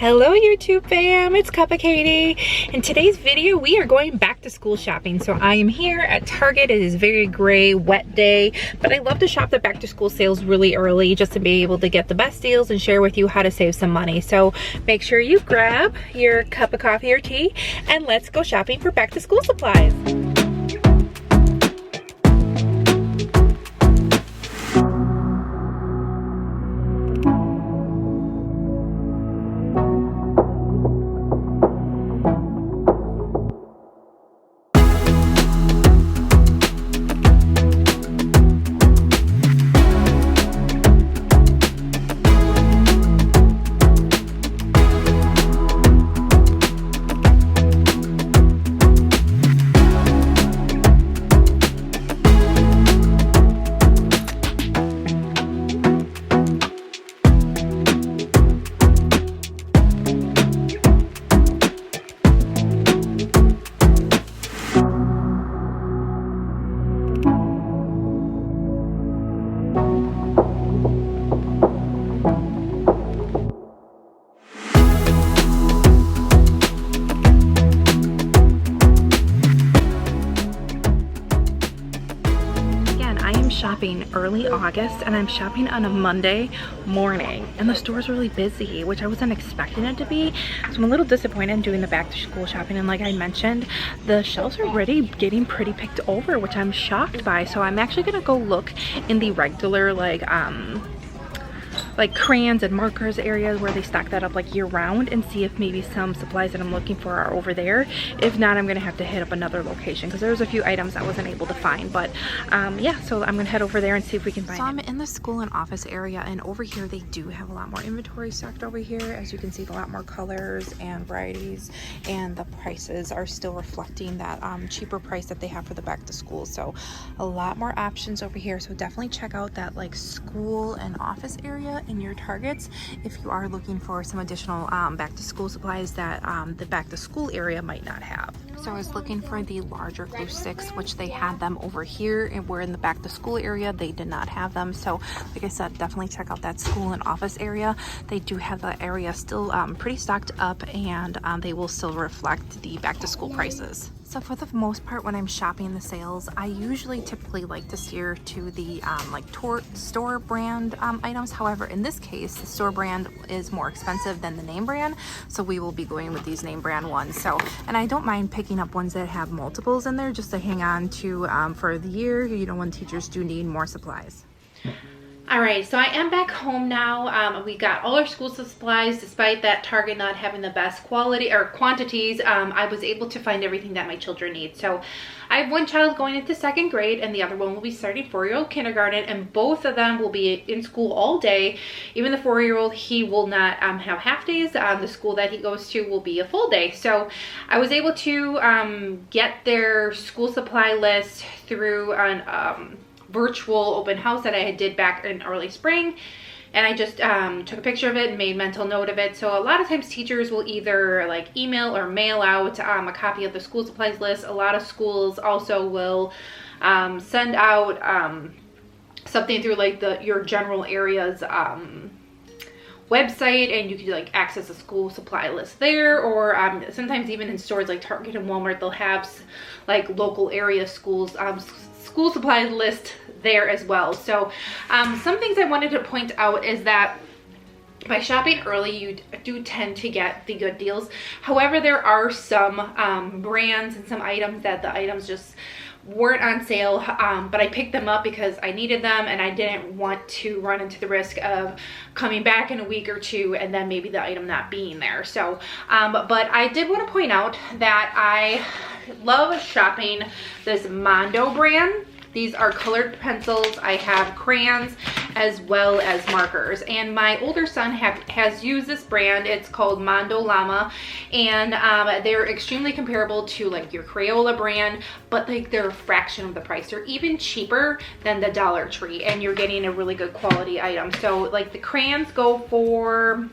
Hello YouTube fam, it's Cup of Katie. In today's video we are going back to school shopping. So I am here at Target. It is very gray, wet day, but I love to shop the back to school sales really early just to be able to get the best deals and share with you how to save some money. So make sure you grab your cup of coffee or tea and let's go shopping for back to school supplies. Shopping early August and I'm shopping on a Monday morning and the store's really busy, which I wasn't expecting it to be. So I'm a little disappointed in doing the back to school shopping, and like I mentioned, the shelves are already getting pretty picked over, which I'm shocked by. So I'm actually gonna go look in the regular like crayons and markers areas where they stock that up like year round and see if maybe some supplies that I'm looking for are over there. If not, I'm gonna have to hit up another location because there's a few items I wasn't able to find. But yeah, so I'm gonna head over there and see if we can find it. So I'm in the school and office area, and over here they do have a lot more inventory stocked over here. As you can see, a lot more colors and varieties, and the prices are still reflecting that cheaper price that they have for the back to school. So a lot more options over here. So definitely check out that like school and office area in your Targets if you are looking for some additional back to school supplies that the back to school area might not have. So I was looking for the larger glue sticks, which they had them over here, and we're in the back to school area they did not have them. So like I said, definitely check out that school and office area. They do have the area still pretty stocked up, and they will still reflect the back to school prices. So for the most part, when I'm shopping the sales, I usually typically like to steer to the store brand items. However, in this case, the store brand is more expensive than the name brand, so we will be going with these name brand ones. So, and I don't mind picking up ones that have multiples in there just to hang on to for the year, you know, when teachers do need more supplies. Alright, so I am back home now. We got all our school supplies. Despite that Target not having the best quality or quantities, I was able to find everything that my children need. So I have one child going into second grade and the other one will be starting 4-year-old kindergarten, and both of them will be in school all day. Even the 4-year-old, he will not have half days. The school that he goes to will be a full day. So I was able to get their school supply list through an virtual open house that I did back in early spring, and I just took a picture of it and made mental note of it. So a lot of times teachers will either like email or mail out a copy of the school supplies list. A lot of schools also will send out something through like your general area's website, and you can like access a school supply list there, or sometimes even in stores like Target and Walmart, they'll have like local area schools school supplies list there as well. So some things I wanted to point out is that by shopping early, you do tend to get the good deals. However, there are some brands and some items that the items just weren't on sale, but I picked them up because I needed them and I didn't want to run into the risk of coming back in a week or two and then maybe the item not being there. So but I did want to point out that I love shopping this Mondo brand. These are colored pencils. I have crayons as well as markers, and my older son has used this brand. It's called Mondo Llama, and they're extremely comparable to like your Crayola brand, but like they're a fraction of the price. They're even cheaper than the Dollar Tree, and you're getting a really good quality item. So like the crayons go for,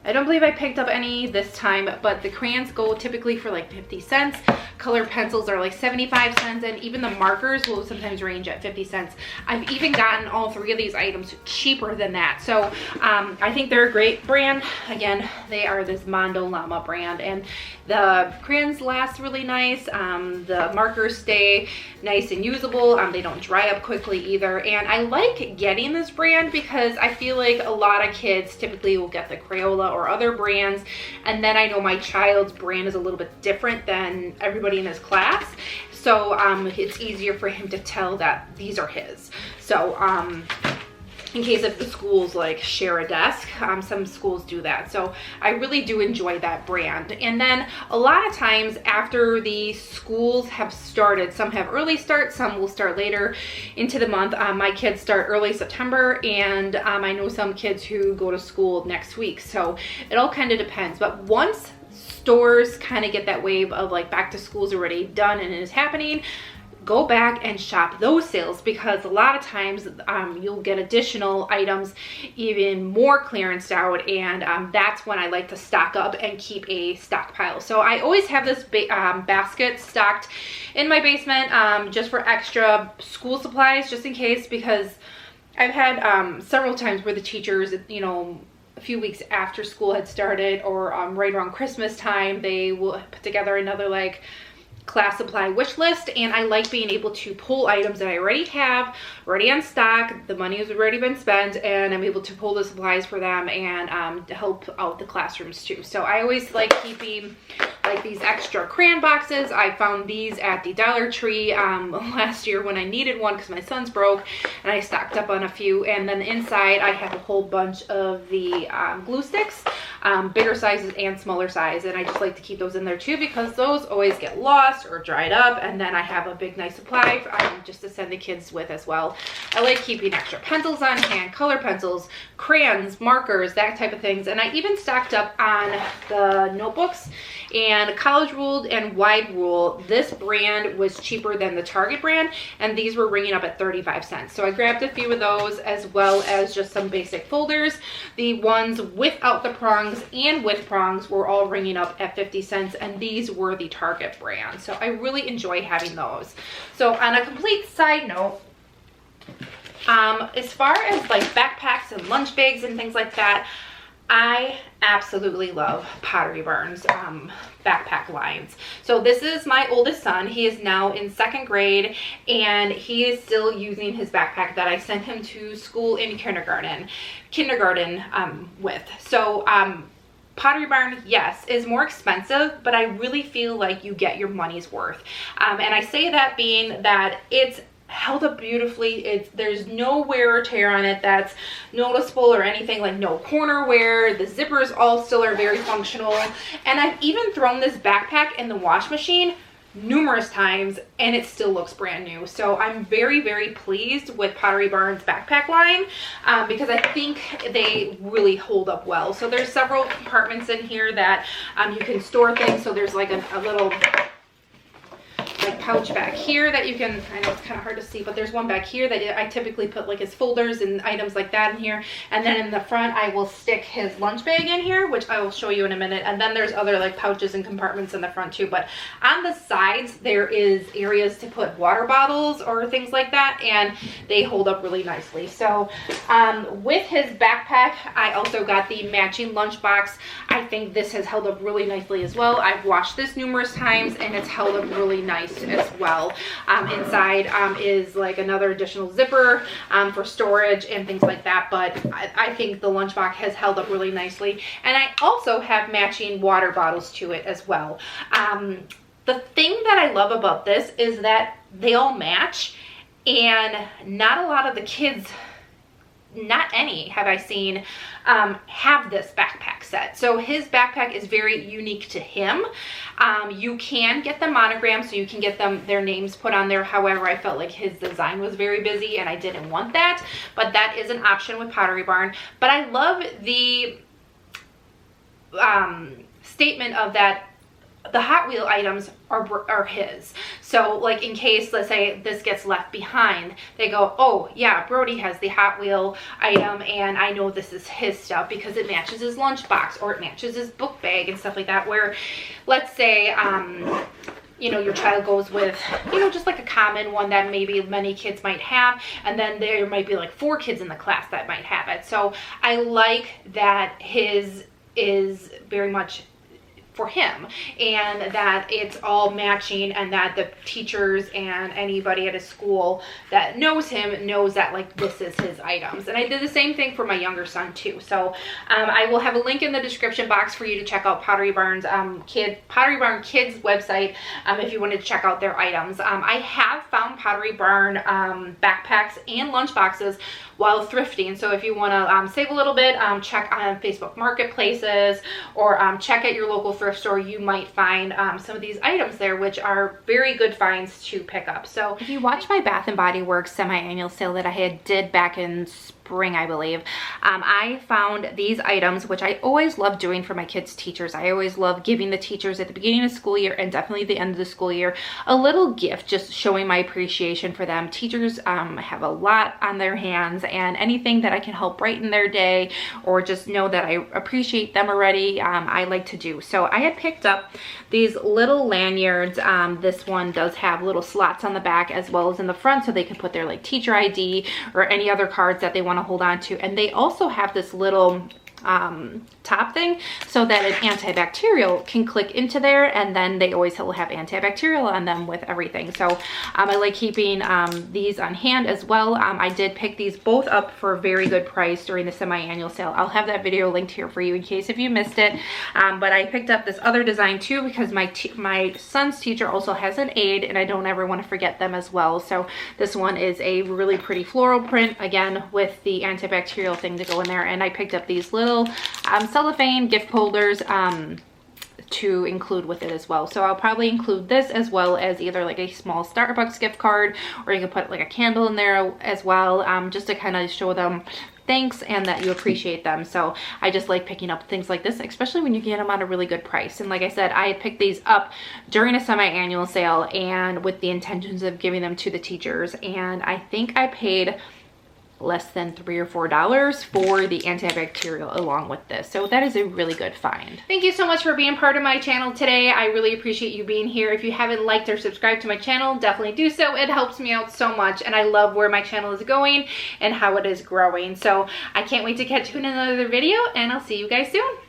I don't believe I picked up any this time, but the crayons go typically for like 50 cents. Color pencils are like 75 cents, and even the markers will sometimes range at 50 cents. I've even gotten all three of these items cheaper than that. So I think they're a great brand. Again, they are this Mondo Llama brand, and the crayons last really nice. The markers stay nice and usable. They don't dry up quickly either. And I like getting this brand because I feel like a lot of kids typically will get the Crayola or other brands, and then I know my child's brand is a little bit different than everybody in his class, so it's easier for him to tell that these are his. So in case if the schools like share a desk, some schools do that. So I really do enjoy that brand. And then a lot of times after the schools have started, some have early start, some will start later into the month. My kids start early September, and I know some kids who go to school next week. So it all kind of depends. But once stores kind of get that wave of like back to school's already done and it is happening, go back and shop those sales, because a lot of times you'll get additional items even more clearanced out, and that's when I like to stock up and keep a stockpile. So I always have this basket stocked in my basement just for extra school supplies, just in case, because I've had several times where the teachers, you know, a few weeks after school had started, or right around Christmas time, they will put together another like class supply wish list, and I like being able to pull items that I already have already on stock. The money has already been spent, and I'm able to pull the supplies for them and to help out the classrooms too. So I always like keeping like these extra crayon boxes. I found these at the Dollar Tree last year when I needed one because my son's broke, and I stocked up on a few. And then inside I have a whole bunch of the glue sticks, bigger sizes and smaller size, and I just like to keep those in there too, because those always get lost or dried up, and then I have a big nice supply just to send the kids with as well. I like keeping extra pencils on hand, color pencils, crayons, markers, that type of things. And I even stocked up on the notebooks, and College Ruled and Wide Rule. This brand was cheaper than the Target brand, and these were ringing up at 35 cents. So I grabbed a few of those, as well as just some basic folders. The ones without the prongs and with prongs were all ringing up at 50 cents, and these were the Target brand. So I really enjoy having those. So on a complete side note, as far as like backpacks and lunch bags and things like that, I absolutely love Pottery Barn's backpack lines. So this is my oldest son. He is now in 2nd grade, and he is still using his backpack that I sent him to school in kindergarten with. So Pottery Barn, yes, is more expensive, but I really feel like you get your money's worth. And I say that being that it's held up beautifully. There's no wear or tear on it that's noticeable, or anything, like no corner wear. The zippers all still are very functional. And I've even thrown this backpack in the wash machine numerous times, and it still looks brand new. So I'm very, very pleased with Pottery Barn's backpack line, because I think they really hold up well. So there's several compartments in here that you can store things. So there's like a little like pouch back here that you can, I know it's kind of hard to see, but there's one back here that I typically put like his folders and items like that in here. And then in the front, I will stick his lunch bag in here, which I will show you in a minute. And then there's other like pouches and compartments in the front too. But on the sides, there is areas to put water bottles or things like that, and they hold up really nicely. So with his backpack, I also got the matching lunch box. I think this has held up really nicely as well. I've washed this numerous times, and it's held up really nice as well. Inside is like another additional zipper for storage and things like that, but I think the lunchbox has held up really nicely. And I also have matching water bottles to it as well. The thing that I love about this is that they all match, and not a lot of the kids, not any have I seen, have this backpack set. So his backpack is very unique to him. You can get them monogrammed, so you can get their names put on there. However, I felt like his design was very busy, and I didn't want that, but that is an option with Pottery Barn. But I love the statement of that the Hot Wheel items are his. So like in case, let's say this gets left behind, they go, oh yeah, Brody has the Hot Wheel item and I know this is his stuff because it matches his lunchbox or it matches his book bag and stuff like that. Where let's say, you know, your child goes with, you know, just like a common one that maybe many kids might have, and then there might be like 4 kids in the class that might have it. So I like that his is very much for him and that it's all matching, and that the teachers and anybody at a school that knows him knows that like this is his items. And I did the same thing for my younger son too. So I will have a link in the description box for you to check out Pottery Barn's Pottery Barn Kids website if you wanted to check out their items. I have found Pottery Barn backpacks and lunch boxes while thrifting. So if you want to save a little bit, check on Facebook marketplaces or check at your local thrift store. You might find some of these items there, which are very good finds to pick up. So if you watch my Bath & Body Works semi-annual sale that I did back in spring, I believe, I found these items, which I always love doing for my kids' teachers. I always love giving the teachers at the beginning of the school year and definitely the end of the school year a little gift, just showing my appreciation for them. Teachers have a lot on their hands, and anything that I can help brighten their day or just know that I appreciate them already, I like to do. So I had picked up these little lanyards. This one does have little slots on the back as well as in the front, so they can put their like teacher ID or any other cards that they want to hold on to. And they also have this little top thing so that an antibacterial can click into there, and then they always will have antibacterial on them with everything. So I like keeping these on hand as well. I did pick these both up for a very good price during the semi-annual sale. I'll have that video linked here for you in case if you missed it. But I picked up this other design too because my son's teacher also has an aide, and I don't ever want to forget them as well. So this one is a really pretty floral print, again with the antibacterial thing to go in there. And I picked up these little cellophane gift holders to include with it as well. So I'll probably include this as well as either like a small Starbucks gift card, or you can put like a candle in there as well, just to kind of show them thanks and that you appreciate them. So I just like picking up things like this, especially when you get them at a really good price. And like I said, I had picked these up during a semi-annual sale and with the intentions of giving them to the teachers, and I think I paid less than $3 or $4 for the antibacterial along with this. So that is a really good find. Thank you so much for being part of my channel today. I really appreciate you being here. If you haven't liked or subscribed to my channel, definitely do so. It helps me out so much, and I love where my channel is going and how it is growing. So I can't wait to catch you in another video, and I'll see you guys soon.